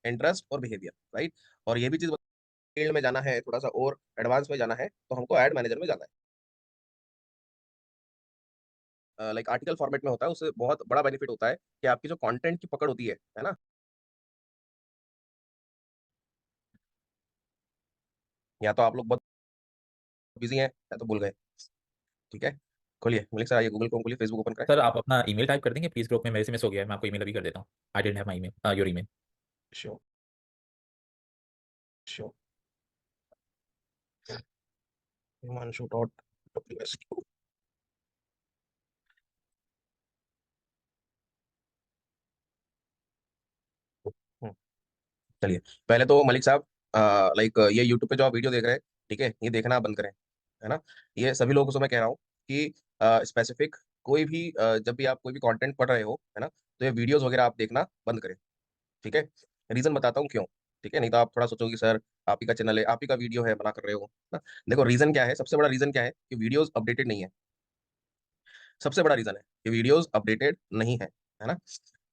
Interest और behaviour, right. और ये भी चीज फील्ड में जाना है, थोड़ा सा और एडवांस में जाना है, तो हमको एड मैनेजर में जाना है। लाइक आर्टिकल फॉर्मेट में होता है, उससे बहुत बड़ा बेनिफिट होता है कि आपकी जो कंटेंट की पकड़ होती है ना। या तो आप लोग बहुत बिजी हैं या तो भूल गए। ठीक है, खोलिए मलिक सर, आइए गूगल क्रोम खोलिए, फेसबुक ओपन करें। सर आप अपना ईमेल टाइप कर देंगे प्लीज, ग्रुप में मेरे से मिस हो गया है, मैं आपको ईमेल अभी कर देता हूँ। I don't have my email, your email. Sure, sure. Himanshu dot W. चलिए, पहले तो मलिक साहब, लाइक ये यूट्यूब पे जो आप वीडियो देख रहे हैं, ठीक है, ये देखना बंद करें, है ना। ये सभी लोगों से मैं कह रहा हूँ कि स्पेसिफिक कोई भी जब भी आप कोई भी कंटेंट पढ़ रहे हो, है ना, तो ये वीडियोस वगैरह आप देखना बंद करें। ठीक है, रीजन बताता हूँ क्यों। ठीक है, नहीं तो आप थोड़ा सोचोगे सर आप ही का चैनल है, आप ही का वीडियो है, मना कर रहे हो ना। देखो रीजन क्या है, सबसे बड़ा रीजन क्या है कि वीडियोस अपडेटेड नहीं है। सबसे बड़ा रीजन है कि वीडियोस अपडेटेड नहीं है ना।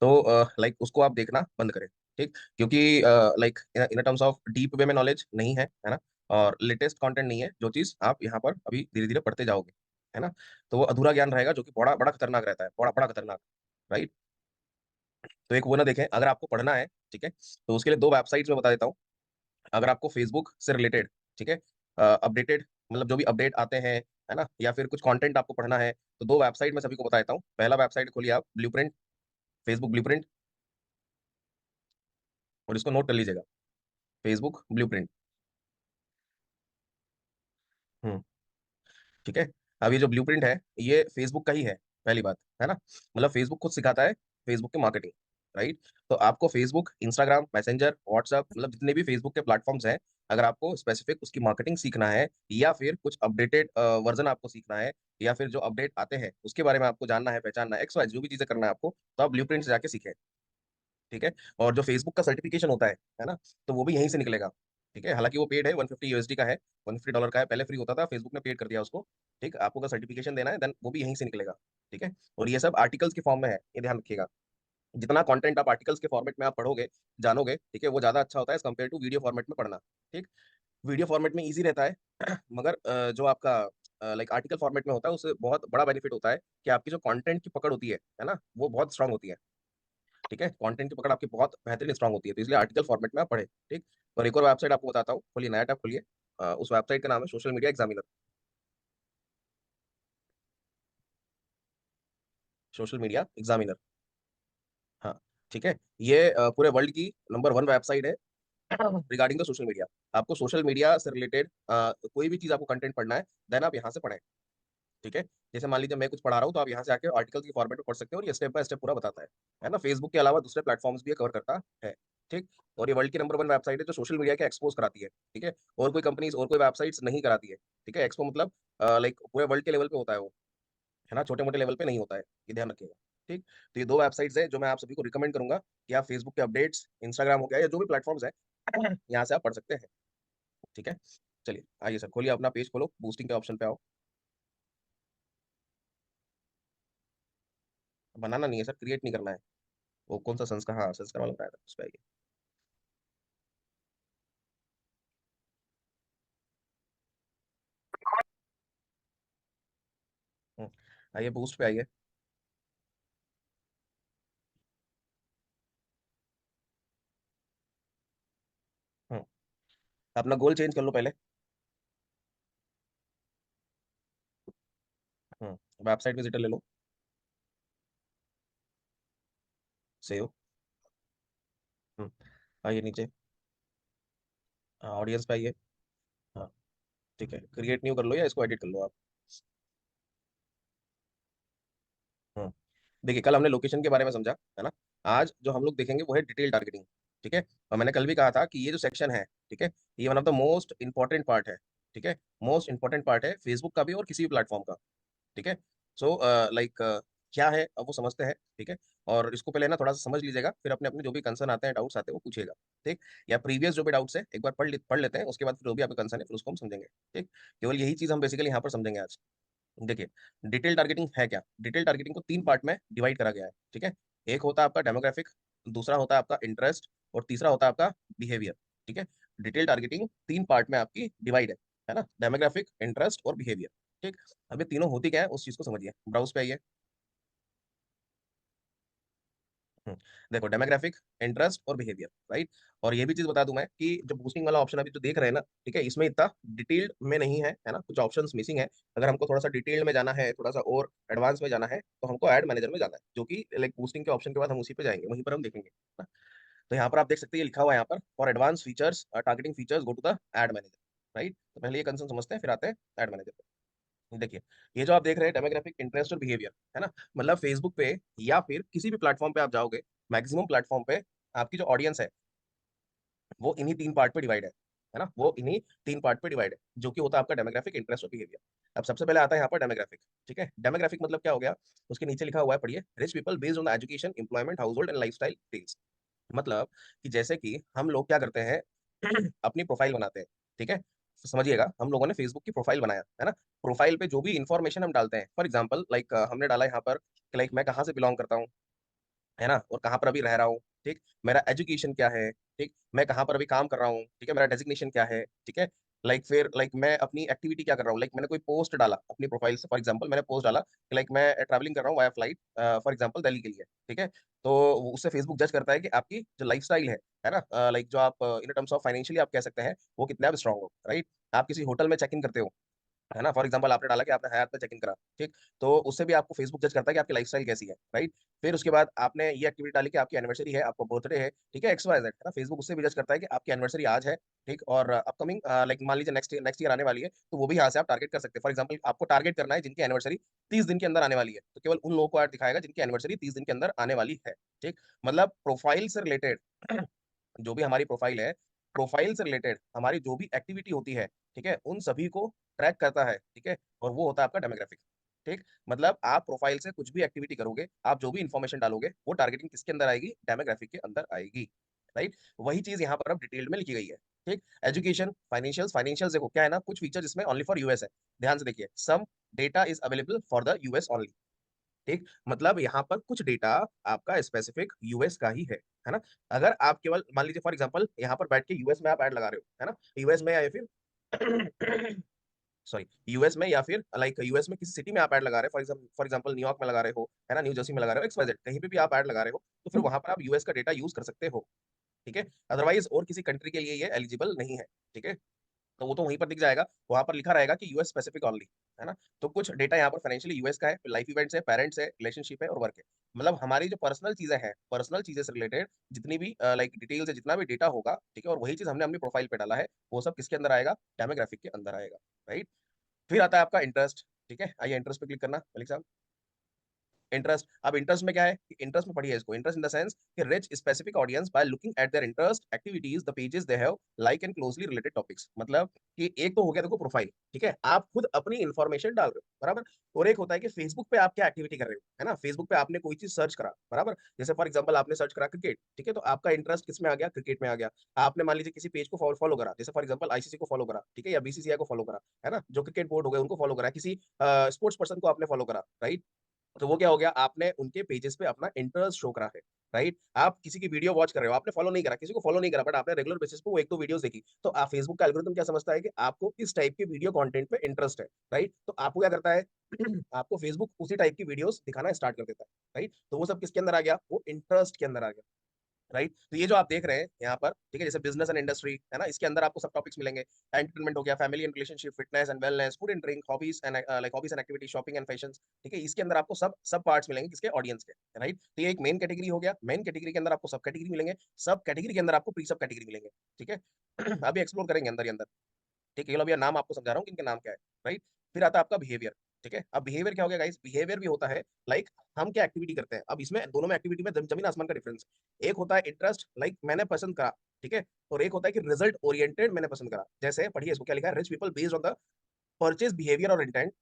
तो लाइक उसको आप देखना बंद करें। ठीक, क्योंकि like in terms of deep way में नॉलेज नहीं है ना, और लेटेस्ट कंटेंट नहीं है, जो चीज आप यहाँ पर अभी धीरे धीरे पढ़ते जाओगे, है ना, तो वो अधूरा ज्ञान रहेगा, जो कि बड़ा बड़ा खतरनाक रहता है, बड़ा बड़ा खतरनाक, राइट। तो एक वो ना देखें, अगर आपको पढ़ना है, ठीक है, तो उसके लिए दो वेबसाइट्स में बता देता हूँ। अगर आपको फेसबुक से रिलेटेड, ठीक है, अपडेटेड, मतलब जो भी अपडेट आते हैं, है ना, या फिर कुछ कंटेंट आपको पढ़ना है, तो दो वेबसाइट मैं सभी को बता देता हूँ। पहला वेबसाइट खोलिए आप, ब्लूप्रिंट, फेसबुक ब्लूप्रिंट, और इसको नोट कर लीजिएगा, फेसबुक ब्लूप्रिंट। हम्म, ठीक है। अब ये जो ब्लूप्रिंट है, ये फेसबुक का ही है, पहली बात, है ना। मतलब फेसबुक खुद सिखाता है फेसबुक की मार्केटिंग, राइट। तो आपको फेसबुक, इंस्टाग्राम, मैसेंजर, व्हाट्सएप, मतलब जितने भी फेसबुक के प्लेटफॉर्म्स हैं, अगर आपको स्पेसिफिक उसकी मार्केटिंग सीखना है, या फिर कुछ अपडेटेड वर्जन आपको सीखना है, या फिर जो अपडेट आते हैं उसके बारे में आपको जानना है, पहचानना है, एक्स वाई जो भी चीजें करना है आपको, तो आप ब्लूप्रिंट से जाके सीखें। ठीक है, और जो फेसबुक का सर्टिफिकेशन होता है ना, तो वो भी यहीं से निकलेगा। ठीक है, हालांकि वो पेड है, 150 USD का है, $150 का है, पहले फ्री होता था, फेसबुक ने पेड कर दिया उसको। ठीक, आपको अगर सर्टिफिकेशन देना है देन वो भी यहीं से निकलेगा। ठीक है, और ये सब आर्टिकल्स के फॉर्म में है, ये ध्यान रखिएगा। जितना कंटेंट आप आर्टिकल्स के फॉर्मेट में आप पढ़ोगे, जानोगे, ठीक है, वो ज्यादा अच्छा होता है as compare to video format में पढ़ना। ठीक, वीडियो फॉर्मेट में इजी रहता है मगर जो आपका लाइक आर्टिकल फॉर्मेट में होता है, उससे बहुत बड़ा बेनिफिट होता है कि आपकी जो कंटेंट की पकड़ होती है ना, वो बहुत स्ट्रांग होती है। ठीक है, कंटेंट की पकड़ आपकी बहुत बेहतरीन स्ट्रांग होती है, तो इसलिए आर्टिकल फॉर्मेट में आप पढ़े। ठीक, और एक और वेबसाइट आपको बताता हूँ, खोलिए, नया टैब खोलिए। उस वेबसाइट का नाम है social media examiner. Social media examiner, हाँ। ठीक है, ये पूरे वर्ल्ड की नंबर वन वेबसाइट है रिगार्डिंग द सोशल मीडिया। आपको सोशल मीडिया से रिलेटेड कोई भी चीज आपको कंटेंट पढ़ना है, देन आप यहाँ से पढ़ें। ठीक है, जैसे मान लीजिए मैं कुछ पढ़ा रहा हूँ, तो आप यहाँ से आके आर्टिकल की फॉर्मेट में पढ़ सकते हो, और ये स्टेप बाय स्टेप पूरा बताता है ना। फेसबुक के अलावा दूसरे प्लेटफॉर्म्स भी ये कवर करता है। ठीक, और ये वर्ल्ड की नंबर वन वेबसाइट है जो सोशल मीडिया के एक्सपोज कराती है। ठीक है, और कोई कंपनीज और कोई वेबसाइट्स नहीं कराती है। ठीक है, एक्सपो मतलब लाइक पूरे वर्ल्ड के लेवल पे होता है वो, है ना, छोटे मोटे लेवल पे नहीं होता है, ये ध्यान रखिएगा। ठीक, तो ये दो वेबसाइट्स है जो मैं आप सभी को रिकमेंड करूंगा कि आप फेसबुक के अपडेट्स, इंस्टाग्राम हो गया, या जो भी प्लेटफॉर्म्स है यहाँ से आप पढ़ सकते हैं। ठीक है, चलिए आइए सर, खोलिए अपना पेज, खोलो, बूस्टिंग के ऑप्शन पे आओ। बनाना नहीं है सर, क्रिएट नहीं करना है। वो कौन सा संस्कार, हाँ संस्कार वाला बताया था, उस पे आइए। हम्म, आइए बूस्ट पे आइए। हम्म, अपना गोल चेंज कर लो पहले। वेबसाइट विजिटर ले लो, सेव। हम्म, आइए नीचे, ऑडियंस पे आइए। हाँ, ठीक है, क्रिएट न्यू कर लो या इसको एडिट कर लो आप। हम्म, देखिए कल हमने लोकेशन के बारे में समझा, है ना। आज जो हम लोग देखेंगे वो है डिटेल टारगेटिंग। ठीक है, और मैंने कल भी कहा था कि ये जो सेक्शन है, ठीक है, ये one of the most important part है। ठीक है, मोस्ट इंपॉर्टेंट पार्ट है फेसबुक का भी और किसी भी प्लेटफॉर्म का। ठीक है, सो लाइक क्या है अब वो समझते हैं। ठीक है, और इसको पहले ना थोड़ा सा समझ लीजिएगा, फिर अपने अपने जो भी कंसर्न आते हैं, डाउट्स आते हैं, वो पूछिएगा। ठीक, या प्रीवियस जो भी डाउट्स है एक बार पढ़ लेते हैं, उसके बाद फिर जो भी आपका कंसर्न है फिर उसको हम समझेंगे। ठीक, केवल यही चीज हम बेसिकली यहाँ पर समझेंगे आज। देखिए, डिटेल टारगेटिंग है क्या। डिटेल टारगेटिंग को तीन पार्ट में डिवाइड करा गया है। ठीक है, एक होता है आपका डेमोग्राफिक, दूसरा होता है आपका इंटरेस्ट, और तीसरा होता है आपका बिहेवियर। ठीक है, डिटेल टारगेटिंग 3 पार्ट में आपकी डिवाइड है ना, डेमोग्राफिक, इंटरेस्ट और बिहेवियर। ठीक, अब ये तीनों होती क्या है उस चीज को समझिए, ब्राउज पे आइए। हम्म, देखो डेमोग्राफिक, इंटरेस्ट और बिहेवियर, राइट। और ये भी चीज बता दूं मैं कि जो बूस्टिंग वाला ऑप्शन अभी जो देख रहे हैं ना, ठीक है, इसमें इतना डिटेल्ड में नहीं है ना, कुछ ऑप्शंस मिसिंग है। अगर हमको थोड़ा सा डिटेल में जाना है, थोड़ा सा और एडवांस में जाना है, तो हमको ऐड मैनेजर में जाना है, जो कि लाइक बूस्टिंग के ऑप्शन के बाद हम उसी पे जाएंगे, वहीं पर हम देखेंगे ना। तो यहाँ पर आप देख सकते हैं, ये लिखा हुआ है यहाँ पर, for advance features targeting features go to the ad manager, right. तो पहले ये कंसर्न समझते हैं, फिर आते हैं एड मैनेजर पे। देखिए, ये जो आप देख रहे हैं डेमोग्राफिक, इंटरेस्ट और बिहेवियर, है ना, मतलब फेसबुक पे या फिर किसी भी प्लेटफॉर्म पे आप जाओगे, मैक्सिमम प्लेटफॉर्म पे आपकी जो ऑडियंस है वो इन्हीं 3 पार्ट पे डिवाइड है ना, वो इन्हीं 3 पार्ट पे डिवाइड है, जो कि होता है आपका डेमोग्राफिक, इंटरेस्ट और बिहेवियर। अब सबसे पहले आता है यहाँ पर डेमोग्राफिक। ठीक है, डेमोग्राफिक मतलब क्या हो गया, उसके नीचे लिखा हुआ है, पढ़िए, rich people based on the education, employment, house hold and life style details. मतलब कि जैसे कि हम लोग क्या करते हैं, अपनी प्रोफाइल बनाते हैं। ठीक है, तो समझिएगा, हम लोगों ने फेसबुक की प्रोफाइल बनाया है ना, प्रोफाइल पे जो भी इंफॉर्मेशन हम डालते हैं, फॉर एग्जांपल लाइक हमने डाला यहाँ पर, लाइक मैं कहाँ से बिलोंग करता हूँ, है ना, और कहाँ पर अभी रह रहा हूँ। ठीक, मेरा एजुकेशन क्या है, ठीक, मैं कहाँ पर अभी काम कर रहा हूँ, ठीक है, मेरा डेजिग्नेशन क्या है, ठीक है, लाइक फिर लाइक मैं अपनी एक्टिविटी क्या कर रहा हूँ, लाइक मैंने कोई पोस्ट डाला अपनी प्रोफाइल से, फॉर एग्जांपल मैंने पोस्ट डाला कि लाइक मैं ट्रैवलिंग कर रहा हूँ via flight, for example Delhi के लिए। ठीक है, तो उससे फेसबुक जज करता है कि आपकी जो लाइफ स्टाइल है ना, लाइक जो आप इन टर्म्स ऑफ फाइनेंशियली आप कह सकते हैं, वो कितने आप स्ट्रांग हो, राइट। आप किसी होटल में चेक इन करते हो, है ना, फॉर एग्जांपल आपने डाला कि आपने हयात में चेक इन करा, ठीक, तो उससे भी आपको फेसबुक जज करता है कि आपकी लाइफस्टाइल कैसी है, राइट। फिर उसके बाद आपने ये एक्टिविटी डाली कि आपकी एनिवर्सरी है, आपको बर्थडे है, ठीक है, एक्स वाई जेड, है ना, फेसबुक उससे भी जज करता है कि आपकी एनिवर्सरी आज है, ठीक, और अपकमिंग लाइक मान लीजिए नेक्स्ट ईयर आने वाली है, तो वो भी यहाँ से आप टारगेट कर सकते हैं। फॉर एग्जाम्पल आपको टारगेट करना है जिनकी एनिवर्सरी 30 दिन के अंदर आने वाली है, तो केवल उन लोगों को ऐड दिखाएगा जिनकी एनिवर्सरी 30 दिन के अंदर आने वाली है। ठीक, मतलब प्रोफाइल से रिलेटेड जो भी हमारी प्रोफाइल है, प्रोफाइल से रिलेटेड हमारी जो भी एक्टिविटी होती है, ठीक है, उन सभी को ट्रैक करता है। ठीक है, और वो होता है आपका डेमोग्राफिक। ठीक, मतलब आप प्रोफाइल से कुछ भी एक्टिविटी करोगे, आप जो भी इंफॉर्मेशन डालोगे, वो टारगेटिंग किसके अंदर आएगी, डेमोग्राफिक के अंदर आएगी, राइट। वही चीज यहाँ पर अब डिटेल्ड में लिखी गई है। ठीक, एजुकेशन, फाइनेंशियल्स, फाइनेंशियल्स देखो क्या है ना, कुछ फीचर जिसमें ओनली फॉर यूएस है, ध्यान से देखिए, some data is available for the US only. ठीक, मतलब यहाँ पर कुछ डेटा आपका स्पेसिफिक यूएस का ही है ना। अगर आप केवल मान लीजिए फॉर एग्जांपल यहाँ पर बैठ के यूएस में आप ऐड लगा रहे हो, है ना, यूएस में या फिर सॉरी, यूएस में या फिर लाइक यूएस में किसी सिटी में आप ऐड लगा रहे हो, फॉर एग्जांपल न्यूयॉर्क में लगा रहे हो, है ना, न्यू जर्सी में लगा रहे हो, एक्स वाई जेड कहीं पे भी आप ऐड लगा रहे हो, तो फिर वहां पर आप यूएस का डेटा यूज कर सकते हो। ठीक है, अदरवाइज और किसी कंट्री के लिए ये एलिजिबल नहीं है। ठीक है, तो वो तो वहीं पर दिख जाएगा, वहां पर लिखा रहेगा कि यूएस स्पेसिफिक ऑनली, है ना। तो कुछ डेटा यहाँ पर फाइनेंशियली यूएस का है, लाइफ इवेंट्स है, पेरेंट्स है, रिलेशनशिप है और वर्क है। मतलब हमारी जो पर्सनल चीजें हैं, पर्सनल चीजें से रिलेटेड जितनी भी लाइक डिटेल्स है, जितना भी डेटा होगा, ठीक है, और वही चीज हमने अपनी प्रोफाइल पे डाला है, वो सब किसके अंदर आएगा, डेमोग्राफिक के अंदर आएगा, राइट। फिर आता है आपका इंटरेस्ट। ठीक है, आइए इंटरेस्ट पे क्लिक करना मलिक साहब। इंटरेस्ट, अब इंटरेस्ट में क्या है, इंटरेस्ट में पढ़िए इसको, इंटरेस्ट इन द सेंस कि rich specific audience by looking at their interest activities the pages they have like and closely related topics. मतलब कि एक तो हो गया देखो प्रोफाइल, ठीक है, आप खुद अपनी इंफॉर्मेशन डाल रहे हो, बराबर। और एक होता है कि फेसबुक पे आप क्या एक्टिविटी कर रहे हो, है ना, फेसबुक पे आपने कोई चीज सर्च करा, बराबर, जैसे फॉर एग्जांपल आपने सर्च करा क्रिकेट, ठीक है, तो आपका इंटरेस्ट किस में आ गया, क्रिकेट में आ गया। आपने मान लीजिए किसी पेज को फॉलो करा, जैसे फॉर एग्जांपल आईसीसी को फॉलो करा, ठीक है, या बीसीसीआई को फॉलो करा, है ना, जो क्रिकेट बोर्ड हो गए उनको फॉलो करा, किसी स्पोर्ट्स पर्सन को आपने फॉलो करा, राइट। तो वो क्या हो गया, आपने उनके पेजेस पे अपना इंटरेस्ट शो करा है, राइट। आप किसी की वीडियो वॉच कर रहे हो, आपने फॉलो नहीं करा, किसी को फॉलो नहीं करा, बट आपने रेगुलर बेसिस पे वो एक दो वीडियोस देखी, तो आप फेसबुक का एल्गोरिथम क्या समझता है कि आपको इस टाइप के वीडियो कंटेंट पे इंटरेस्ट है, राइट। तो आपको क्या करता है, आपको फेसबुक उसी टाइप की वीडियोस दिखाना स्टार्ट कर देता है, राइट। तो वो सब किसके अंदर आ गया, वो इंटरेस्ट के अंदर आ गया, राइट। तो ये जो आप देख रहे हैं यहाँ पर, ठीक है, जैसे बिजनेस एंड इंडस्ट्री, है ना, इसके अंदर आपको सब टॉपिक्स मिलेंगे। एंटरटेनमेंट हो गया, family and relationship, fitness and wellness, food and drink, hobbies and like hobbies and activity, shopping and fashion, ठीक है, इसके अंदर आपको सब सब पार्ट्स मिलेंगे किसके, ऑडियंस के, राइट। तो ये एक मेन कैटेगरी हो गया, मेन कैटेगरी के अंदर आपको सब कैटेगरी मिलेंगे, सब कैटेगरी के अंदर आपको प्री सब कैटेगरी मिलेंगे। ठीक है, अभी एक्सप्लोर करेंगे अंदर ही अंदर। ठीक है, ये लो, अभी नाम आपको समझा रहा हूँ कि इनके नाम क्या है, राइट। फिर आता है आपका बिहेवियर। ठीक है, अब बिहेवियर क्या हो गया गाइस, बिहेवियर भी होता है लाइक हम क्या एक्टिविटी करते हैं। अब इसमें दोनों में एक्टिविटी में जमीन आसमान का डिफरेंस है। एक होता है इंटरेस्ट, लाइक मैंने पसंद करा, ठीक है, और एक होता है कि रिजल्ट ओरिएंटेड मैंने पसंद करा। जैसे पढ़िए इसको क्या लिखा है, reach people based on the purchase behaviour और intent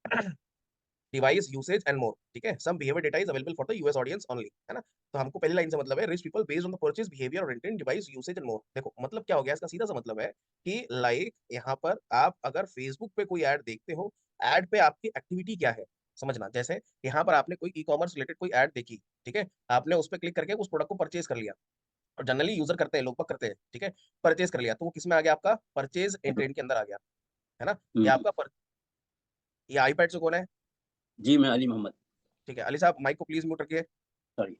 device usage and more. ठीक है, some behaviour data is available for the US audience only, है ना। तो हमको पहली लाइन से मतलब है, reach people based on the purchase behaviour और intent device usage and more. देखो मतलब क्या हो गया, इसका सीधा सा मतलब है कि लाइक यहाँ पर आप अगर फेसबुक पे कोई ऐड देखते हो, ऐड पे आपकी एक्टिविटी क्या है, समझना। जैसे यहाँ पर आपने कोई ई कॉमर्स रिलेटेड कोई ऐड देखी, ठीक है, आपने उस पर क्लिक करके उस प्रोडक्ट को परचेज कर लिया, और जनरली यूजर करते हैं, लोग बाग करते हैं, ठीक है। परचेज कर लिया तो वो किस में आ गया, आपका परचेज इंटेंट के अंदर आ गया, है ना। ये हम्म। आपका ये आईपैड से कौन है? जी मैं अली मोहम्मद। ठीक है, अली साहब माइक को प्लीज म्यूट रखिए। सॉरी।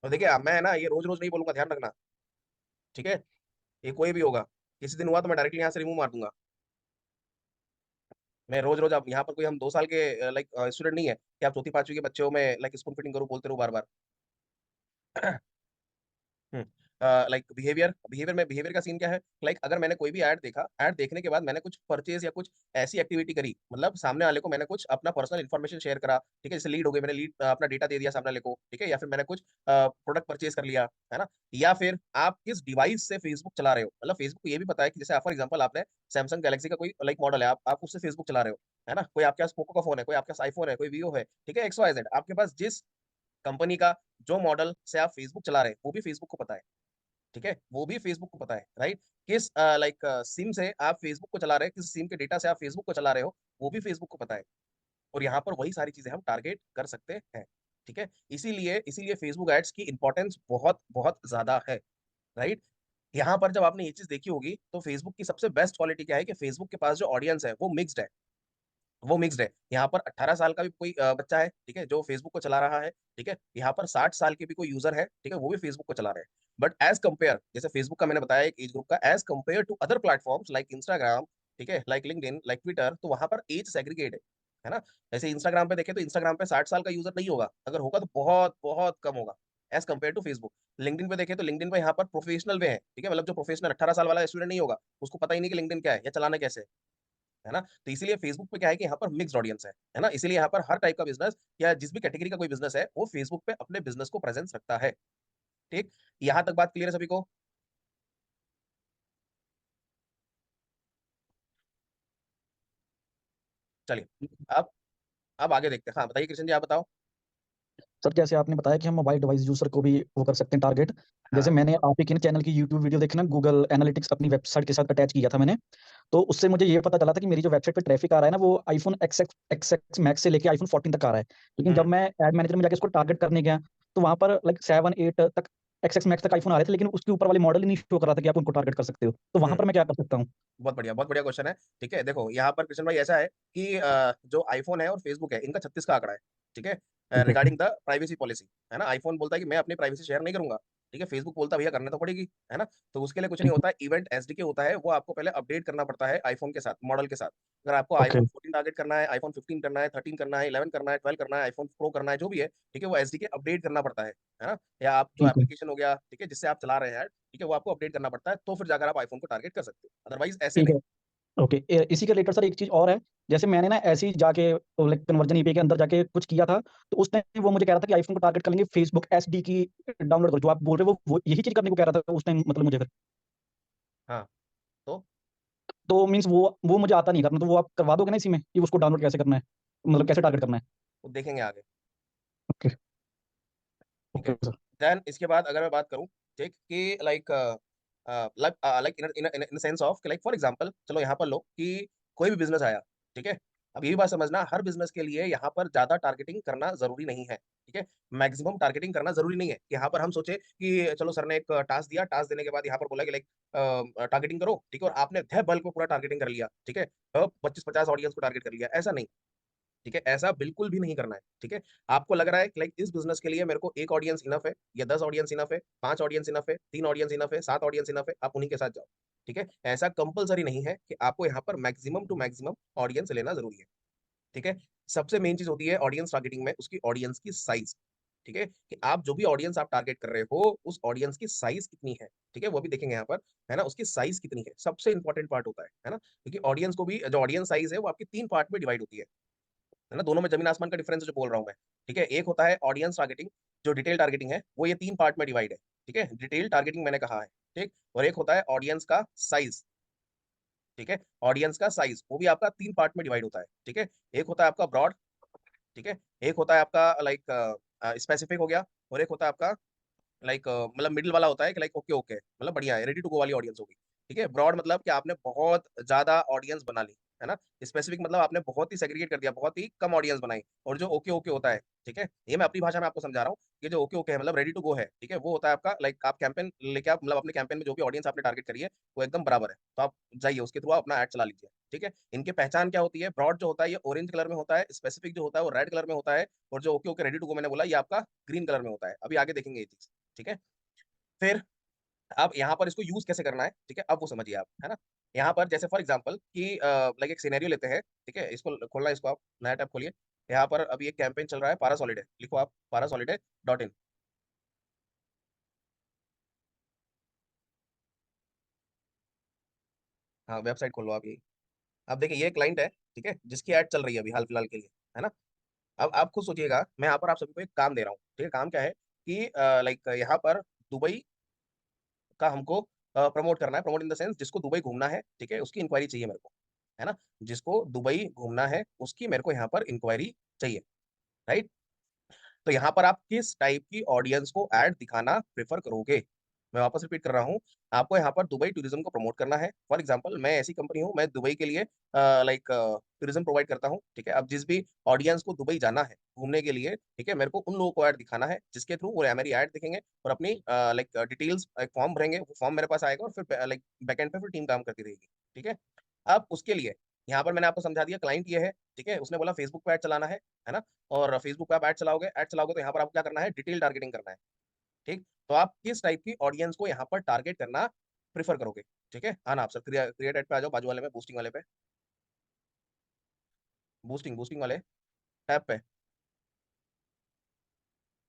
और देखिए मैं है ना ये रोज रोज नहीं बोलूंगा, ध्यान रखना, ठीक है। ये कोई भी होगा, किसी दिन हुआ तो मैं डायरेक्टली यहाँ से रिमूव मार दूंगा। मैं रोज रोज, अब यहाँ पर कोई हम 2 साल के लाइक स्टूडेंट नहीं है कि आप चौथी पांचवी के बच्चे हो, मैं लाइक स्पून फिटिंग करूँ बोलते रहूँ बार बार। लाइक बिहेवियर में, बिहेवियर का सीन क्या है, लाइक अगर मैंने कोई भी ऐड देखा, ऐड देखने के बाद मैंने कुछ परचेज या कुछ ऐसी एक्टिविटी करी, मतलब सामने वाले को मैंने कुछ अपना पर्सनल इन्फॉर्मेशन शेयर करा, ठीक है, जैसे लीड हो गई, मैंने लीड अपना डेटा दे दिया सामने वाले को, ठीक है, या फिर मैंने कुछ प्रोडक्ट परचेज कर लिया, है ना। या फिर आप किस डिवाइस से फेसबुक चला रहे हो, मतलब फेसबुक को ये भी पता है कि जैसे फॉर एग्जाम्पल आपने सैमसंग गैलेक्सी का कोई लाइक मॉडल है, आप उससे फेसबुक चला रहे हो, है ना। कोई आपके पास पोको का फोन है, कोई आपके पास आईफोन है, कोई वीवो है, ठीक है, एक्स वाई जेड, आपके पास जिस कंपनी का जो मॉडल से आप फेसबुक चला रहे हैं वो भी फेसबुक को पता है, ठीक है, वो भी फेसबुक को पता है, राइट। किस लाइक सिम से आप फेसबुक को चला रहे हैं, किस सिम के डेटा से आप फेसबुक को चला रहे हो, वो भी फेसबुक को पता है। और यहाँ पर वही सारी चीजें हम टारगेट कर सकते हैं, ठीक है। इसीलिए इसीलिए फेसबुक एड्स की इंपॉर्टेंस बहुत बहुत ज्यादा है, राइट। यहाँ पर जब आपने ये चीज देखी होगी तो फेसबुक की सबसे बेस्ट क्वालिटी क्या है कि फेसबुक के पास जो ऑडियंस है वो मिक्स्ड है, वो मिक्स्ड है। यहाँ पर 18 साल का भी कोई बच्चा है, ठीक है, जो फेसबुक को चला रहा है, ठीक है। यहाँ पर 60 साल के भी कोई यूजर है, ठीक है, वो भी फेसबुक को चला रहे हैं। बट एज कंपेयर, जैसे फेसबुक का मैंने बताया एक एज ग्रुप का, as compare to other platforms like Instagram, ठीक है, लाइक लिंक्डइन, लाइक ट्विटर, तो वहां पर एज सेग्रीगेट है ना। जैसे इंस्टाग्राम पे देखें तो इंस्टाग्राम पे 60 साल का यूजर नहीं होगा, अगर होगा तो बहुत बहुत कम होगा as compare to Facebook. LinkedIn पे देखें तो लिंक्डइन पे यहाँ पर प्रोफेशनल वे है, ठीक है, मतलब जो प्रोफेशनल 18 साल वाला स्टूडेंट नहीं होगा, उसको पता ही नहीं कि लिंक्डइन क्या है या चलाना कैसे है ना। तो इसीलिए फेसबुक पे क्या है कि यहाँ पर मिक्स्ड ऑडियंस है ना, इसीलिए यहाँ पर हर टाइप का बिजनेस या जिस भी कैटेगरी का कोई बिजनेस है वो फेसबुक पे अपने बिजनेस को प्रेजेंस रखता है, ठीक। यहाँ तक बात क्लियर है सभी को? चलिए, अब अब आगे देखते हैं। हाँ बताइए कृष्ण जी, आप बताओ। सर जैसे आपने बताया कि हम मोबाइल डिवाइस यूजर को भी वो कर सकते हैं टारगेट। जैसे हाँ। मैंने आप ही के चैनल की यूट्यूब वीडियो देखी ना, गूगल एनालिटिक्स अपनी वेबसाइट के साथ अटैच किया था मैंने। तो उससे मुझे ये पता चला था कि मेरी जो वेबसाइट पे ट्रैफिक आ रहा है ना, वो आईफोन एक्स एक्स मैक्स से लेके आईफोन 14 तक आ रहा है। लेकिन जब हम्म मैं एड मैनेजर में जाके उसको टारगेट करने गया, तो वहां पर लाइक 7 8 तक एक्स एक्स मैक्स तक आईफोन आ रहे थे, लेकिन उसके ऊपर वाले मॉडल ही नहीं शो कर रहा था कि आप उनको टारगेट कर सकते हो। तो वहां हम्म पर मैं क्या कर सकता हूँ? बहुत बढ़िया क्वेश्चन है, ठीक है। देखो यहाँ पर कृष्ण भाई ऐसा है कि जो आईफोन है और फेसबुक है, इनका 36 का आंकड़ा है, ठीक है, ठीक है रिगार्डिंग द प्राइवेसी पॉलिसी, है ना। आईफोन बोलता है कि मैं अपनी प्राइवेसी शेयर नहीं करूंगा, ठीक है, फेसबुक बोलता है भैया करना तो पड़ेगी, है ना। तो उसके लिए कुछ नहीं ठीक है। होता है, इवेंट एसडीके होता है, वो आपको पहले अपडेट करना पड़ता है आईफोन के साथ, मॉडल के साथ। अगर आपको ओके। आईफोन 14 टारगेट करना है, आईफोन 15 करना है, 13 करना है, 11 करना है, 12 करना है, आईफोन प्रो करना है, जो भी है, ठीक है, वो एसडीके अपडेट करना पड़ता है ना। या आप जो ठीक है। एप्लीकेशन हो गया, ठीक है, जिससे आप चला रहे हैं, ठीक है, वो आपको अपडेट करना पड़ता है, तो फिर जाकर आप आईफोन को टारगेट कर सकते हो, अदरवाइज ऐसे ठीक नहीं। है। ओके। इसी के रिलेटेड सर एक चीज और है। जैसे मैंने ना ऐसे ही जाके लाइक कन्वर्जन ईपीआई के अंदर जाके कुछ किया था, तो उस टाइम वो मुझे कह रहा था कि आईफोन को टारगेट कर लेंगे, फेसबुक एसडी की डाउनलोड करो, जो आप बोल रहे हो वो यही चीज करने को कह रहा था उस टाइम, मतलब मुझे फिर। हाँ, तो तो मीन्स वो मुझे आता नहीं करना, तो वो आप करवा दोगे ना इसी में कि उसको डाउनलोड कैसे करना है, मतलब कैसे टारगेट करना है? वो देखेंगे आगे, ओके। ठीक है। Okay sir. देन इसके बाद अगर मैं बात करूं, ठीक, कि like like in in sense of like for example, चलो यहाँ पर लो कि कोई भी बिजनेस आया, ठीक है। अब ये भी बात समझना, हर बिजनेस के लिए यहाँ पर ज्यादा टारगेटिंग करना जरूरी नहीं है, ठीक है। मैक्सिमम टारगेटिंग करना जरूरी नहीं है कि यहाँ पर हम सोचे कि चलो सर ने एक टास्क दिया, टास्क देने के बाद यहाँ पर बोला कि लाइक टारगेटिंग करो, ठीक है, और आपने धै बल्क में पूरा टारगेटिंग कर लिया, ठीक है, 25-50 ऑडियंस को टारगेट कर लिया, ऐसा नहीं, ठीक है, ऐसा बिल्कुल भी नहीं करना है, ठीक है। आपको लग रहा है कि लाइक इस बिजनेस के लिए मेरे को एक ऑडियंस इनफ है, या 10 ऑडियंस इनफ है, 5 ऑडियंस इनफ है, 3 ऑडियंस इनफ है, 7 ऑडियंस इनफ है, आप उन्हीं के साथ जाओ, ठीक है। ऐसा कंपलसरी नहीं है कि आपको यहाँ पर मैक्सिमम टू मैक्सिमम ऑडियंस लेना जरूरी है, ठीक है। सबसे मेन चीज होती है ऑडियंस टारगेटिंग में उसकी ऑडियंस की साइज, ठीक है, कि आप जो भी ऑडियंस आप टारगेट कर रहे हो उस ऑडियंस की साइज कितनी है, ठीक है, वो भी देखेंगे यहाँ पर, है ना, उसकी साइज कितनी है, सबसे इंपॉर्टेंट पार्ट होता है ना, क्योंकि ऑडियंस को भी जो ऑडियंस साइज है वो आपकी 3 पार्ट में डिवाइड होती है ना, दोनों में जमीन आसमान का डिफरेंस जो बोल रहा हूँ मैं, ठीक है। एक होता है ऑडियंस टारगेटिंग, जो डिटेल टारगेटिंग है, वो ये 3 पार्ट में डिवाइड है, ठीक है, डिटेल टारगेटिंग मैंने कहा है, ठीक। और एक होता है ऑडियंस का साइज, ठीक है, ऑडियंस का साइज वो भी आपका 3 पार्ट में डिवाइड होता है, ठीक है। एक होता है आपका ब्रॉड, ठीक है, एक होता है आपका लाइक स्पेसिफिक हो गया, और एक होता है आपका लाइक मतलब मिडिल वाला होता है कि लाइक ओके ओके मतलब बढ़िया है, रेडी टू गो वाली ऑडियंस होगी, ठीक है। ब्रॉड मतलब कि आपने बहुत ज्यादा ऑडियंस बना ली, है ना। स्पेसिफिक मतलब आपने बहुत ही सेग्रीगेट कर दिया, बहुत ही कम ऑडियंस बनाई। और जो ओके ओके होता है, ठीक है, ये मैं अपनी भाषा में आपको समझा रहा हूँ। ये जो ओके ओके है मतलब रेडी टू गो है, ठीक है, वो होता है आपका लाइक आप कैंपेन लेके आप मतलब अपने कैंपेन में जो भी ऑडियंस आपने टारगेट करी है वो एकदम बराबर है, तो आप जाइए उसके थ्रू आप अपना ऐड चला लीजिए, ठीक है। इनकी पहचान क्या होती है, ब्रॉड जो होता है ये ऑरेंज कलर में होता है, स्पेसिफिक जो होता है वो रेड कलर में होता है, और जो okay okay ready to go मैंने बोला ये आपका ग्रीन कलर में होता है। अभी आगे देखेंगे ये चीज, ठीक है। फिर अब यहाँ पर इसको यूज कैसे करना है, ठीक है, अब वो समझिए आप, है ना। यहाँ पर जैसे फॉर एग्जांपल कि लाइक एक सिनेरियो लेते हैं, ठीक है, इसको खोलना है, इसको आप नया टैब खोलिए। यहाँ पर अभी एक कैंपेन चल रहा है पारासॉलिड, लिखो आप parasolidae.in। हाँ वेबसाइट खोलो आप, यही। अब देखिए ये क्लाइंट है, ठीक है, जिसकी ऐड चल रही है अभी हाल फिलहाल के लिए, है ना। अब आप खुद सोचिएगा, मैं यहाँ पर आप सभी को एक काम दे रहा हूँ, ठीक है। काम क्या है कि लाइक यहाँ पर दुबई का हमको प्रमोट करना है, प्रमोट इन द सेंस जिसको दुबई घूमना है, ठीक है, उसकी इंक्वायरी चाहिए मेरे को, है ना। जिसको दुबई घूमना है उसकी मेरे को यहाँ पर इंक्वायरी चाहिए, राइट। तो यहाँ पर आप किस टाइप की ऑडियंस को ऐड दिखाना प्रेफर करोगे। मैं वापस रिपीट कर रहा हूँ, आपको यहाँ पर दुबई टूरिज्म को प्रमोट करना है। फॉर एग्जांपल मैं ऐसी कंपनी हूँ, मैं दुबई के लिए लाइक टूरिज्म प्रोवाइड करता हूँ, ठीक है। अब जिस भी ऑडियंस को दुबई जाना है घूमने के लिए, ठीक है, मेरे को उन लोगों को ऐड दिखाना है जिसके थ्रू वो मेरी ऐड दिखेंगे और अपनी लाइक डिटेल्स एक फॉर्म भरेंगे, वो फॉर्म मेरे पास आएगा और फिर लाइक बैकएंड पे फिर टीम काम करती रहेगी, ठीक है। अब उसके लिए यहाँ पर मैंने आपको समझा दिया, क्लाइंट ये है, ठीक है, उसने बोला फेसबुक पे ऐड चलाना है ना। और फेसबुक पे आप ऐड चलाओगे तो यहाँ पर आपको क्या करना है, डिटेल टारगेटिंग करना है, ठीक। तो आप किस टाइप की ऑडियंस को यहाँ पर टारगेट करना प्रीफर करोगे, ठीक है। हाँ ना आप सर क्रिएट एड पे आ जाओ, बाजू वाले में बूस्टिंग वाले पे, बूस्टिंग बूस्टिंग वाले टैब पे।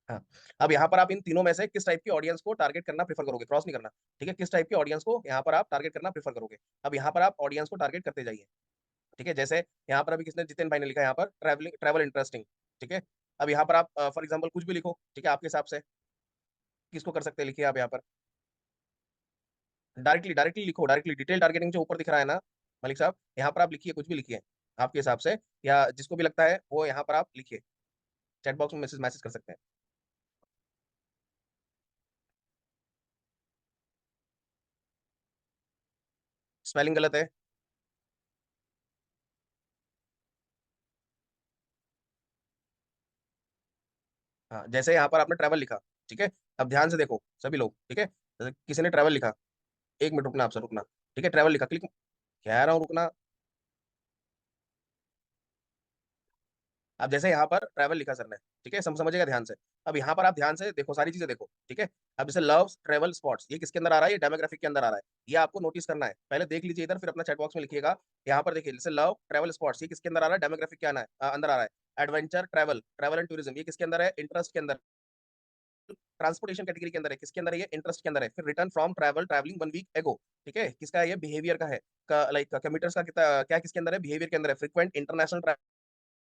हाँ। अब यहाँ पर आप इन तीनों में से किस टाइप की ऑडियंस को टारगेट करना प्रीफर करोगे, क्रॉस नहीं करना, ठीक है। किस टाइप की ऑडियंस को यहाँ पर आप टारगेट करना प्रीफर करोगे। अब यहाँ पर आप ऑडियंस को टारगेट करते जाइए, ठीक है। जैसे यहाँ पर अभी किसने, जितेन भाई ने लिखा है यहाँ पर ट्रैवलिंग ट्रैवल इंटरेस्टिंग, ठीक है। अब यहाँ पर आप फॉर एग्जाम्पल कुछ भी लिखो, ठीक है, आपके हिसाब से किसको कर सकते हैं, लिखिए आप यहाँ पर डायरेक्टली डायरेक्टली लिखो, डायरेक्टली डिटेल टारगेटिंग जो ऊपर दिख रहा है ना मलिक साहब, यहाँ पर आप लिखिए, कुछ भी लिखिए आपके हिसाब से, या जिसको भी लगता है वो यहाँ पर आप लिखिए, चैट बॉक्स में मैसेज मैसेज कर सकते हैं। स्पेलिंग गलत है। हाँ जैसे यहाँ पर आपने ट्रैवल लिखा, ठीक है। अब ध्यान से देखो सभी लोग, ठीक है, जैसे किसी ने ट्रैवल लिखा, एक मिनट रुकना, आपसे रुकना, ठीक है, ट्रैवल लिखा, क्लिक, कह रहा हूँ रुकना। अब जैसे यहाँ पर ट्रैवल लिखा सर ने, ठीक है, समझिएगा ध्यान से। अब यहाँ पर आप ध्यान से देखो, सारी चीजें देखो, ठीक है। अब जैसे लव ट्रैवल स्पॉट्स, ये किसके अंदर आ रहा है, ये डेमोग्राफिक के अंदर आ रहा है। ये आपको नोटिस करना है, पहले देख लीजिए इधर, फिर अपना चैट बॉक्स में लिखिएगा। यहाँ पर देखिए, जैसे लव ट्रैवल स्पॉट्स, ये किसके अंदर आ रहा है, डेमोग्राफिक के आना है, अंदर आ रहा है। Adventure travel travel and tourism, ये किसके अंदर है, इंटरेस्ट के अंदर। ट्रांसपोर्टेशन कैटेगरी के अंदर है, किसके अंदर है, ये इंटरेस्ट के अंदर है। फिर return from travel travelling 1 week ago, ठीक है, किसका है, ये बिहेवियर का है, लाइक कम्यूटर्स का कितना क्या किसके अंदर है, बिहेवियर के अंदर है। फ्रीक्वेंट इंटरनेशनल के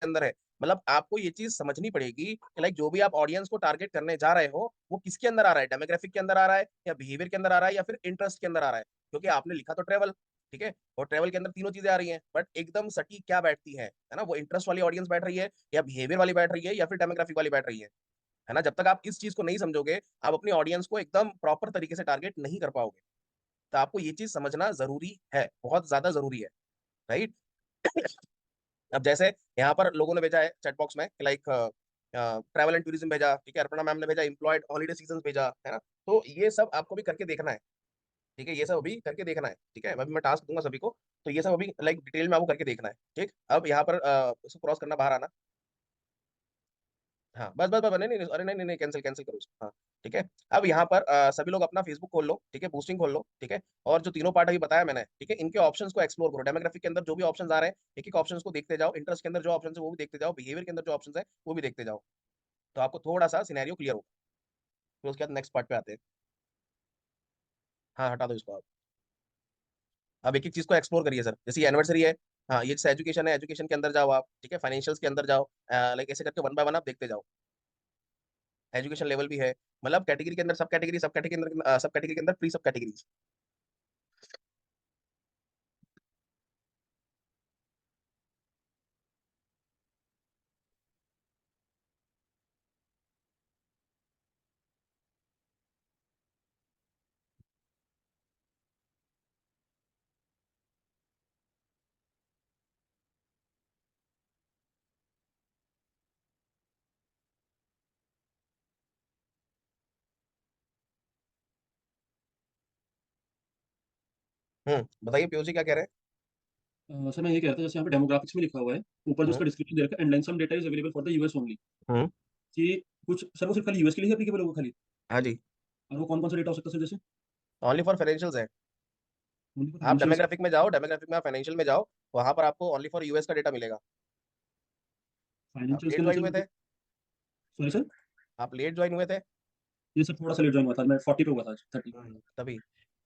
अंदर है। मतलब आपको ये चीज समझनी पड़ेगी कि लाइक जो भी आप ऑडियंस को टारगेट करने जा रहे हो वो किसके अंदर आ रहा है, डेमोग्राफिक के अंदर आ रहा है या बिहेवियर के अंदर आ रहा है या फिर इंटरेस्ट के अंदर आ रहा है। क्योंकि आपने लिखा तो ट्रेवल, ठीक है, और ट्रेवल के अंदर तीनों चीजें आ रही हैं, बट एकदम सटीक क्या बैठती है ना, वो इंटरेस्ट वाली ऑडियंस बैठ रही है या बिहेवियर वाली बैठ रही है या फिर डेमोग्राफिक वाली बैठ रही है ना। जब तक आप इस चीज को नहीं समझोगे आप अपनी ऑडियंस को एकदम प्रॉपर तरीके से टारगेट नहीं कर पाओगे। तो आपको ये चीज समझना जरूरी है, बहुत ज्यादा जरूरी है, राइट। अब जैसे यहाँ पर लोगों ने भेजा है चैट बॉक्स में लाइक ट्रैवल एंड टूरिज्म भेजा, ठीक है, अर्पणा मैम ने भेजा एम्प्लॉयड हॉलीडे सीजन भेजा, है ना। तो ये सब आपको भी करके देखना है, ठीक है, ये सब अभी करके देखना है, ठीक है। अभी मैं टास्क दूंगा सभी को, तो ये सब अभी लाइक डिटेल में आपको करके देखना है, ठीक। अब यहाँ पर इसको क्रॉस करना, बाहर आना। हाँ बस बस बस, नहीं नहीं, अरे नहीं नहीं नहीं, कैंसिल कैंसिल करो इसको, हाँ, ठीक है। अब यहाँ पर सभी लोग अपना फेसबुक खोल लो, ठीक है, बूस्टिंग खोल लो, ठीक है। और जो तीनों पार्ट अभी बताया मैंने, ठीक है, इनके ऑप्शंस को एक्सप्लोर करो। डेमोग्राफिक के अंदर जो भी ऑप्शंस आ रहे हैं एक एक ऑप्शंस को देखते जाओ, इंटरेस्ट के अंदर जो ऑप्शन है वो भी देखते जाओ, बिहेवियर के अंदर जो ऑप्शंस है वो भी देखते जाओ। तो आपको थोड़ा सा सिनेरियो क्लियर होगा। फिर उसके बाद नेक्स्ट पार्ट पे आते हैं। हाँ हटा दो इसको आप। अब एक एक चीज को एक्सप्लोर करिए सर, जैसे ये एनिवर्सरी है, हाँ ये जैसे एजुकेशन है, एजुकेशन के अंदर जाओ आप, ठीक है, फाइनेंशियल्स के अंदर जाओ, लाइक ऐसे करके वन बाय वन आप देखते जाओ। एजुकेशन लेवल भी है, मतलब कैटेगरी के अंदर सब कैटेगरी, सब कैटेगरी के अंदर सब कैटेगरी के अंदर प्री सब कैटेगरी। बताइए पीयूष जी क्या कह रहे सर मैं ये कह रहा था, जैसे यहाँ पे डेमोग्राफिक्स में लिखा हुआ है, ऊपर जो हैं। उसका डिस्क्रिप्शन दे रखा है, and some data is available for the US only, hmm. कि कुछ सर वो सिर्फ खाली यूएस के लिए एप्लीकेबल होगा खाली? हाँ जी। और वो कौन कौन सा डेटा हो सकता है सर, जैसे ओनली फॉर फाइनेंशियल्स है। ओनली फॉर आप फाइनेंशियल? डेमोग्राफिक में जाओ, डेमोग्राफिक में आप फाइनेंशियल में जाओ, वहां पर आपको ओनली फॉर यूएस का डेटा मिलेगा। आप फाइनेंशियल के लेट अंदर ज्वाइन सर हुए थे। मतलब, सॉरी सर, आप लेट ज्वाइन हुए थे। ये सर थोड़ा सा लेट ज्वाइन हुआ था, मैं 40 पे हुआ था, 30। तभी।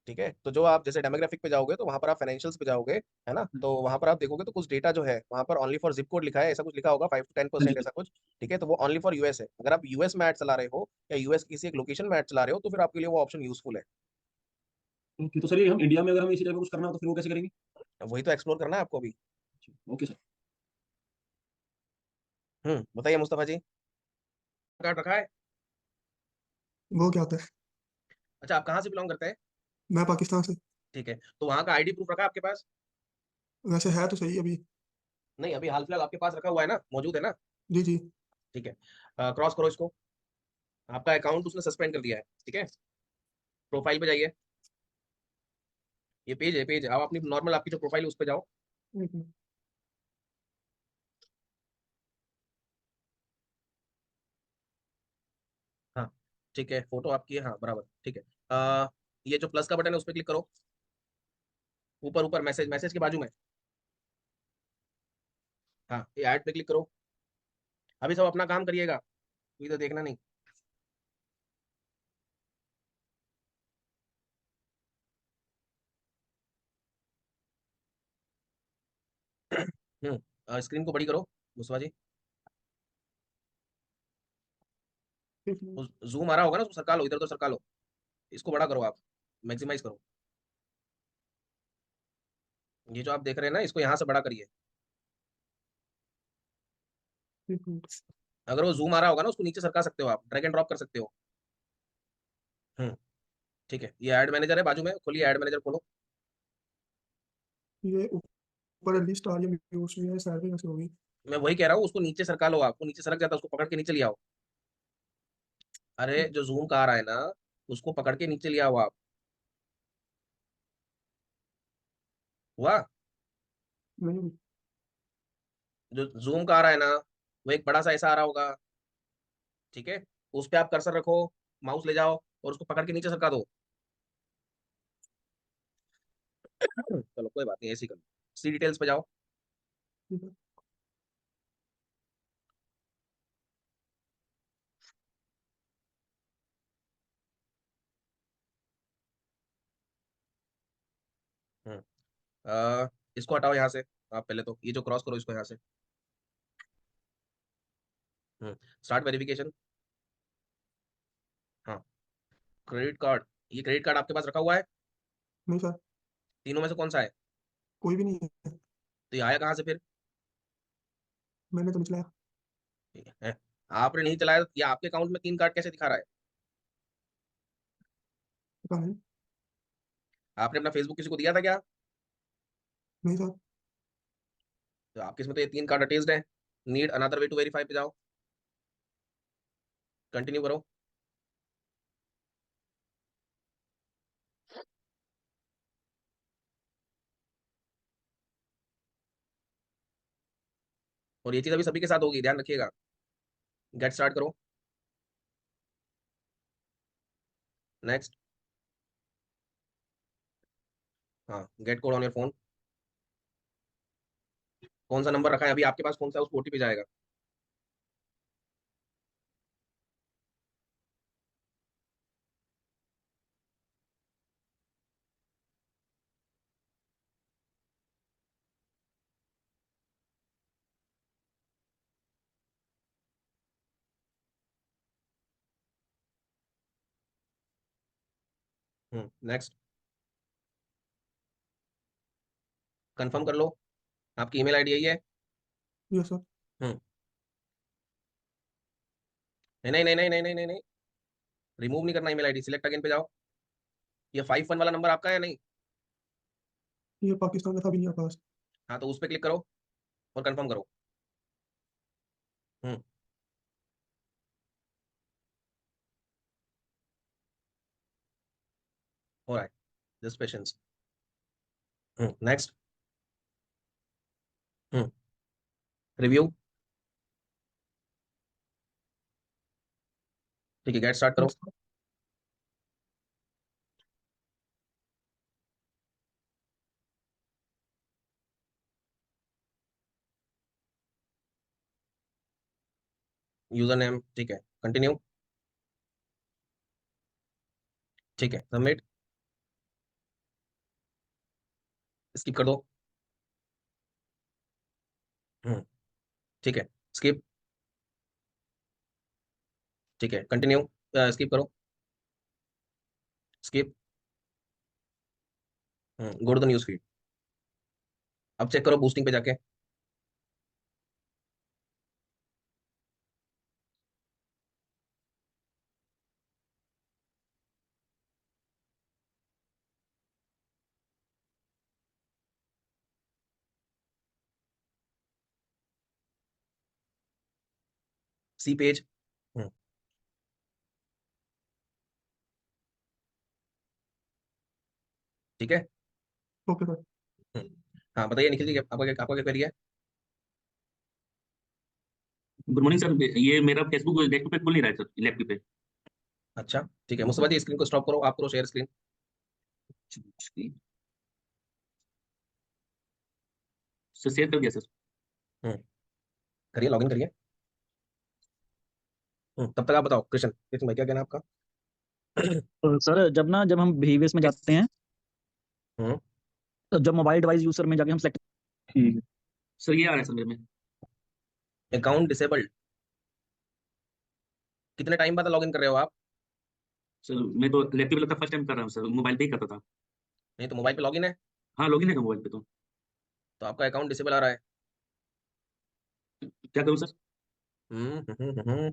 ठीक है, तो जो आप जैसे डेमोग्राफिक पे जाओगे तो वहां पर आप फाइनेंशियल्स पे जाओगे, है ना, तो वहां पर आप देखोगे तो कुछ डेटा जो है वहां पर ओनली फॉर जिप कोड लिखा है, ऐसा कुछ लिखा होगा, 5 to 10% ऐसा कुछ। ठीक है, तो वो ओनली फॉर यूएस है। अगर आप यूएस में ऐड चला रहे हो या यूएस किसी एक लोकेशन में ऐड चला रहे हो तो फिर आपके लिए वो ऑप्शन यूजफुल है। ओके, तो सर ये हम इंडिया में अगर हमें इसी टाइप का कुछ करना हो तो फिर वो कैसे करेंगे? वही तो एक्सप्लोर करना है आपको अभी। Okay sir. बताइए मुस्तफा जी। कार्ड रखा है। वो क्या होता है? अच्छा, आप कहाँ से बिलोंग करते हैं। मैं पाकिस्तान से। ठीक है, तो वहाँ का आईडी प्रूफ रखा है आपके पास। वैसे है तो सही अभी। नहीं, अभी हाल फिलहाल आपके पास रखा हुआ है ना, मौजूद है ना। जी जी। ठीक है, क्रॉस करो इसको। आपका अकाउंट उसने सस्पेंड कर दिया है। ठीक है, प्रोफाइल पे जाइए। ये पेज है, पेज है, आप अपनी नॉर्मल आपकी जो प्रोफाइल है उस पे जाओ। हम्म। हाँ, ठीक है, फोटो आपकी है, हाँ बराबर, ठीक है। ये जो प्लस का बटन है उस पर क्लिक करो। ऊपर ऊपर मैसेज, मैसेज के बाजू में। हाँ, ये ऐड पे क्लिक करो। अभी सब अपना काम करिएगा, कोई तो देखना नहीं। स्क्रीन को बड़ी करो मुस्तफा जी। जूम आ रहा होगा ना, उसको सरका लो, इधर उधर सरका लो। इसको बड़ा करो आप, मैक्सिमाइज करो। ये जो आप देख रहे हैं ना, इसको यहाँ से बड़ा करिए। अगर वो जूम आ रहा होगा ना, उसको नीचे सरका सकते हो, आप ड्रैग एंड ड्रॉप कर सकते हो। हम्म ठीक है, ये ऐड मैनेजर है बाजू में, खोलिए ऐड मैनेजर खोलो। ये ऊपर लिस्ट आ रही है, म्यूट में है, साइड में कैसे होगी? मैं वही कह रहा हूँ, उसको नीचे सरका लो, आपको नीचे सरक जाता है, उसको पकड़ के नीचे ले आओ। अरे जो जूम का आ रहा है ना, उसको पकड़ के नीचे ले आओ आप। हुआ। नहीं। जो जूम का आ रहा है ना, वो एक बड़ा सा ऐसा आ रहा होगा। ठीक है, उस पे आप कर्सर रखो, माउस ले जाओ और उसको पकड़ के नीचे सरका दो। चलो कोई बात नहीं, ऐसे ही कर लो। सी डिटेल्स पे जाओ। ठीक है। हम्म इसको हटाओ यहाँ से। आप पहले तो ये जो क्रॉस करो इसको यहाँ से। Start verification. हाँ, क्रेडिट कार्ड। ये क्रेडिट कार्ड आपके पास रखा हुआ है। नहीं सर, तीनों में से कौन सा है। कोई भी नहीं है। तो ये आया कहाँ से फिर। मैंने तो नहीं चलाया। ठीक है, आपने नहीं चलाया, या आपके अकाउंट में 3 कार्ड कैसे दिखा रहा है। पता नहीं। आपने अपना फेसबुक किसी को दिया था क्या। नहीं सर। तो आपके इसमें तो ये 3 कार्ड अटैच्ड है। Need another way to verify पे जाओ। कंटिन्यू करो। और ये चीज अभी सभी के साथ होगी, ध्यान रखिएगा। गेट स्टार्ट करो। नेक्स्ट। हाँ, gate code on your phone. कौन सा नंबर रखा है अभी आपके पास, कौन सा, उस ओटीपी जाएगा। नेक्स्ट। कंफर्म कर लो। आपकी ईमेल आईडी यही है। ये सर। हम्म नहीं नहीं नहीं नहीं नहीं नहीं नहीं नहीं, रिमूव नहीं करना ईमेल आईडी, सिलेक्ट अगेन पे जाओ। ये 51 वाला नंबर आपका है नहीं। ये पाकिस्तान का था भी नहीं पास। हाँ, तो उस पर क्लिक करो और कंफर्म करो। हम्म हो रहा है, जस्ट पेशेंस। नेक्स्ट। रिव्यू। ठीक है, गेट स्टार्ट करो। यूजर नेम, ठीक है, कंटिन्यू। ठीक है, सबमिट। स्किप कर दो। ठीक है, स्किप। ठीक है, कंटिन्यू। स्किप करो। Skip. Go to the news feed. अब चेक करो बूस्टिंग पे जाके। See page. ठीक है। Okay sir. हाँ बताइए निखिल जी, आपका क्या क्वेरी है? गुड मॉर्निंग सर, ये मेरा फेसबुक डेस्कटॉप पे खुल नहीं रहा है सर, लैपटॉप पे। अच्छा ठीक है, मुस्तफा जी स्क्रीन को स्टॉप करो, आप करो शेयर स्क्रीन। सर शेयर कर दिया सर। करिए, लॉगिन करिए। तब तक आप बताओ कृष्ण, कृष्ण भाई क्या कहना है आपका? तो सर जब हम बिहेवियर्स में जाते हैं, हम्म, तो जब मोबाइल डिवाइस यूजर में जाके हम सेलेक्ट, ठीक है सर ये आ रहा है सर मेरे में। Account disabled. कितने टाइम बाद लॉगिन कर रहे हो आप? सर मैं तो लैपटॉप पे लगता फर्स्ट टाइम कर रहा हूँ सर, मोबाइल पे ही करता था। नहीं तो मोबाइल पे लॉगिन है, हाँ लॉगिन है मोबाइल पे तो आपका अकाउंट डिसेबल आ रहा है। तो क्या करूँ सर? हम्म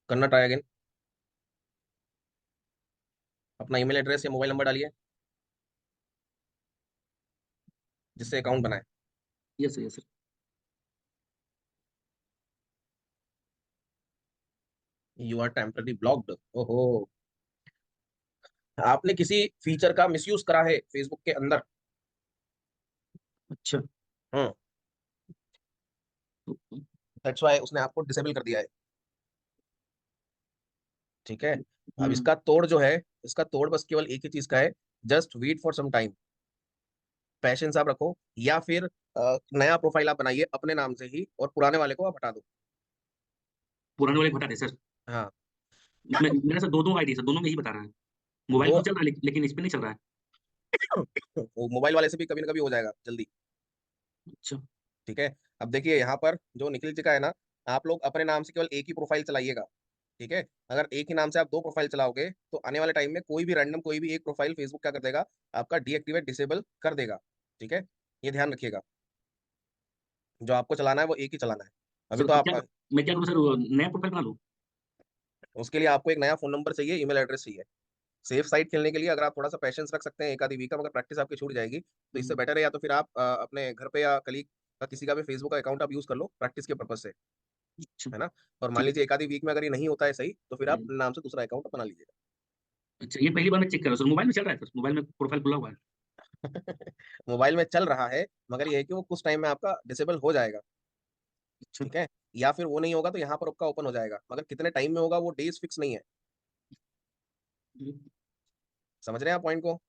करना ट्राई अगेन। अपना ईमेल एड्रेस या मोबाइल नंबर डालिए जिससे अकाउंट बनाए। Yes yes sir. You are temporary blocked. ओहो, आपने किसी फीचर का मिसयूज करा है फेसबुक के अंदर। अच्छा हम्म दैट्स व्हाई उसने आपको डिसेबल कर दिया है। ठीक है, अब हम्म, इसका तोड़ जो है, इसका तोड़ बस केवल एक ही चीज का है। Just wait for some time, patience आप रखो, या फिर नया प्रोफाइल आप बनाइए अपने नाम से ही और पुराने वाले को आप हटा दो। पुराने वाले घटा दे सर। हाँ, मेरा सर दो दो आईडी सर, दोनों में ही बता रहा है। मोबाइल दो। पे तो चल रहा है लेकिन इस पे नहीं चल रहा है। वो मोबाइल वाले से भी कभी ना कभी हो जाएगा जल्दी। अच्छा। ठीक है, अब देखिए यहाँ पर जो निखिल जी का है ना, आप लोग अपने नाम से केवल एक ही प्रोफाइल चलाइएगा। ठीक है, अगर एक ही नाम से आप दो प्रोफाइल चलाओगे तो आने वाले टाइम में कोई भी रैंडम कोई भी एक प्रोफाइल फेसबुक क्या कर देगा, आपका डीएक्टिवेट डिसेबल कर देगा। ठीक है, ये ध्यान रखिएगा, जो आपको चलाना है वो एक ही चलाना है। अभी सर तो क्या आपका, मैं क्या करूँ सर, वो नया प्रोफाइल बना लूँ? उसके लिए आपको एक नया फोन नंबर चाहिए, ईमेल एड्रेस चाहिए। सेफ साइड खेलने के लिए अगर आप थोड़ा सा पेशेंस रख सकते हैं एक आधी वीक का, मगर प्रैक्टिस आपकी छूट जाएगी तो इससे हम्म, बेटर है या तो फिर आप अपने घर पे या कलीग का किसी का भी फेसबुक का अकाउंट आप यूज कर लो प्रैक्टिस के पर्पज से। अच्छा है ना? और मान ठीक है। लीजिए एक आधी वीक में अगर ये नहीं होता है सही, तो फिर आप हम्म, नाम से दूसरा अकाउंट बना लीजिएगा। अच्छा ये पहली बार मैं चेक कर रहा हूँ सर, मोबाइल में चल रहा है सर, मोबाइल में प्रोफाइल खुला हुआ है। मोबाइल में चल रहा है, मगर ये है कि वो कुछ टाइम में आपका डिसेबल हो जाएगा। अच्छा। ठीक है, या फिर वो नहीं होगा तो यहाँ पर आपका ओपन हो जाएगा, मगर कितने टाइम में होगा वो डेज फिक्स नहीं है। हम्म, समझ रहे हैं आप पॉइंट को?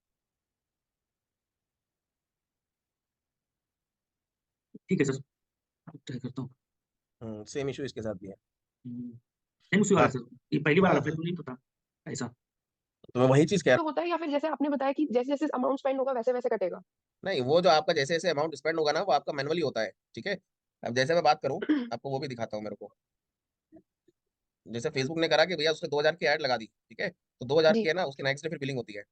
ठीक है सर, ट्राई करता हूँ। सेम इशू इसके साथ भी है। सेम उसी वाला हाँ सर, ये पहली बार आ हाँ रहा था हाँ, तो नहीं पता ऐसा। तो मैं वही चीज कह रहा तो होता है, या फिर जैसे आपने बताया कि जैसे जैसे अमाउंट स्पेंड होगा वैसे वैसे कटेगा? हूँ। नहीं, वो जो आपका जैसे जैसे अमाउंट स्पेंड होगा ना वो आपका मैनुअली होता है। ठीक है, अब जैसे मैं बात करूँ, आपको वो भी दिखाता हूँ मेरे को। जैसे फेसबुक ने करा कि भैया उसने 2000 की ऐड लगा दी, ठीक है, तो 2000 की जी है ना, उसके नेक्स्ट डे फिर बिलिंग होती है।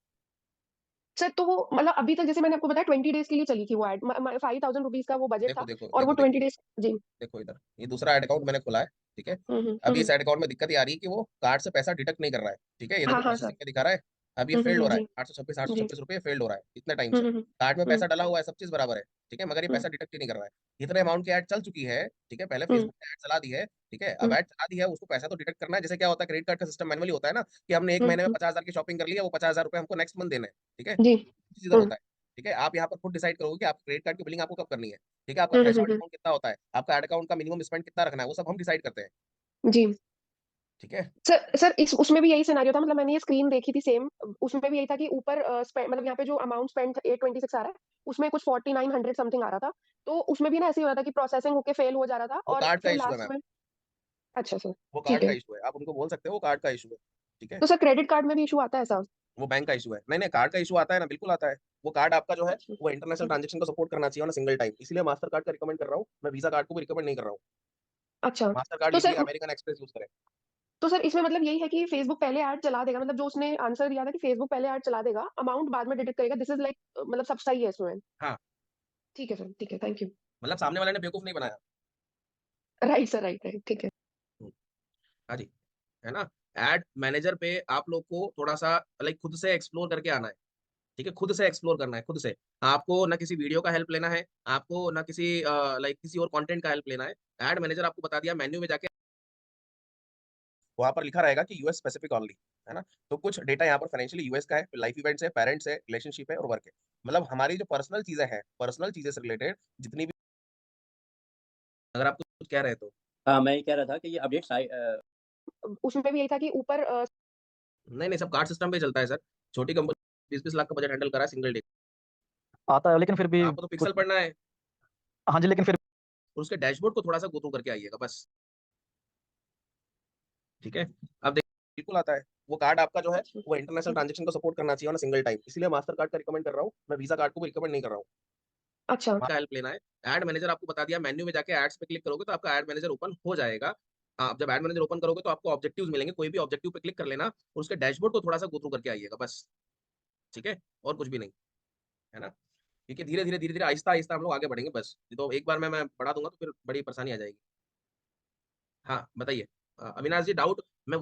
सर, तो वो मतलब अभी तक जैसे मैंने आपको बताया 20 डेज के लिए चली थी वो एड, 5,000 रुपीज का वो बजट देखो था, देखो और वो देखो देखो 20 डेज। जी। देखो इधर, ये दूसरा ऐड अकाउंट मैंने खोला है। ठीक है, अभी इस ऐड अकाउंट में दिक्कत ये आ रही है कि वो कार्ड से पैसा डिडक्ट नहीं कर रहा है। ठीक है, ये देखो हाँ हाँ सर। प्रोसेसिंग में दिखा रहा है। अब ये फेल्ड हो रहा है, जी 826 आठ सौ जी। छब्बीस रुपये फेल्ड हो रहा है इतने टाइम से। कार्ड में हम्म पैसा डला हुआ है, सब चीज बराबर है। ठीक है, मगर ये हम्म पैसा डिडक्ट ही नहीं कर रहा है। इतने अमाउंट की ऐड चल चुकी है। ठीक है, पहले हम्म फेसबुक ने ऐड चला दी है। ठीक है, अब हम्म ऐड चला दी है, उसको पैसा तो डिडक्ट करना है। जैसे क्या होता है, क्रेडिट कार्ड का सिस्टम मैनुअली होता है ना, कि हमने एक महीने में हम्म। 50,000 की शॉपिंग कर ली है, वो 50,000 रुपये हमको नेक्स्ट मंथ देना है। ठीक है, जी। चीज इधर होता है। ठीक है, आप यहाँ पर खुद डिसाइड करोगे कि आपके क्रेडिट कार्ड की बिलिंग आपको कब करनी है। ठीक है, आपका थ्रेशोल्ड अमाउंट कितना होता है, आपका एड अकाउंट का मिनिमम स्पेंड कितना रखना है, वो सब हम डिसाइड करते हैं। जी ठीक है, सर इस उसमें भी यही सिनेरियो था, मतलब मैंने ये स्क्रीन देखी थी सेम, उसमें भी यही था कि ऊपर मतलब यहाँ पे जो अमाउंट स्पेंड 826 आ रहा है, उसमें कुछ 4900 समथिंग आ रहा था, तो उसमें भी ना ऐसे ही हो रहा था कि प्रोसेसिंग होके फेल हो जा रहा था, वो और कार्ड का फिर इशू है लास्ट मैम, में। अच्छा सर, वो ठीक कार्ड का है। इशू है, आप उनको बोल सकते हो वो कार्ड का इशू है। ठीक है, तो सर क्रेडिट कार्ड में भी इशू आता है ऐसा? वो बैंक का इशू है। नहीं नहीं, कार्ड का इशू आता है ना, बिल्कुल आता है। वो कार्ड आपका जो है अच्छा वो इंटरनेशनल ट्रांजेक्शन को सपोर्ट करना चाहिए ना सिंगल टाइम, इसलिए मास्टर कार्ड का रिकमेंड कर रहा हूँ मैं, वीजा कार्ड को भी रिकमेंड नहीं कर रहा हूँ। अच्छा। मास्टर कार्ड तो लीजिए, सर अमेरिकन एक्सप्रेस यूज करें। तो सर इसमें मतलब यही है कि फेसबुक पहले ऐड चला देगा, मतलब जो उसने आंसर दिया था कि फेसबुक पहले ऐड चला देगा, अमाउंट बाद में डिडक्ट करेगा, दिस इज लाइक मतलब सब सही है इसमें? हाँ, ठीक है सर, ठीक है, थैंक यू। मतलब सामने वाले ने बेवकूफ नहीं बनाया। राइट सर, राइट राइट, ठीक है। हम्म, हाँ जी, है ना। एड मैनेजर पे आप लोग को थोड़ा सा लाइक खुद से एक्सप्लोर करके आना है। ठीक है, खुद से एक्सप्लोर करना है, खुद से। आपको ना किसी वीडियो का हेल्प लेना है, आपको ना किसी लाइक किसी और कंटेंट का हेल्प लेना है। एड मैनेजर आपको बता दिया, मेन्यू में जाके वहां पर लिखा रहेगा कि यूएस स्पेसिफिक ऑनली, है ना। तो कुछ डेटा यहाँ पर फाइनेंशियली यूएस का है, लाइफ इवेंट्स है, पेरेंट्स है, रिलेशनशिप है और वर्क है। मतलब हमारी जो पर्सनल चीजें हैं, पर्सनल चीजें से रिलेटेड जितनी भी, अगर आप कुछ कह रहे हो तो। हाँ, मैं ये कह रहा था कि ये अपडेट्स उसमें भी यही था कि ऊपर नहीं नहीं, सब कार्ड सिस्टम पे चलता है सर। छोटी कंपनी 20-20 लाख का बजट हैंडल करा है सिंगल डे। आता है, लेकिन फिर भी आपको तो कुछ। पिक्सल पढ़ना है हाँ जी, लेकिन फिर और उसके डैशबोर्ड को थोड़ा सा गो थ्रू करके आइएगा बस। ठीक है, अब देखिए बिल्कुल आता है। वो कार्ड आपका जो है वो इंटरनेशनल ट्रांजेक्शन को सपोर्ट करना चाहिए ना सिंगल टाइम, इसलिए मास्टर कार्ड का रिकमेंड कर रहा हूँ मैं, वीजा कार्ड को भी रिकमेंड नहीं कर रहा हूँ। अच्छा का हेल्प लेना है। एड मैनेजर आपको बता दिया, मेन्यू में जाके एड्स पे क्लिक करोगे तो आपका एड मैनेजर ओपन हो जाएगा। आप जब एड मैनेजर ओपन करोगे तो आपको ऑब्जेक्टिव्स मिलेंगे, कोई भी ऑब्जेक्टिव पे क्लिक कर लेना और उसके डैशबोर्ड को थोड़ा सा गो थ्रू करके आइएगा बस। ठीक है, और कुछ भी नहीं, है ना। क्योंकि धीरे धीरे आहिस्ता आहिस्ता हम लोग आगे बढ़ेंगे बस। तो एक बार मैं बढ़ा दूंगा तो फिर बड़ी परेशानी आ जाएगी। हाँ बताइए, अविनाश जी, डाउट मैं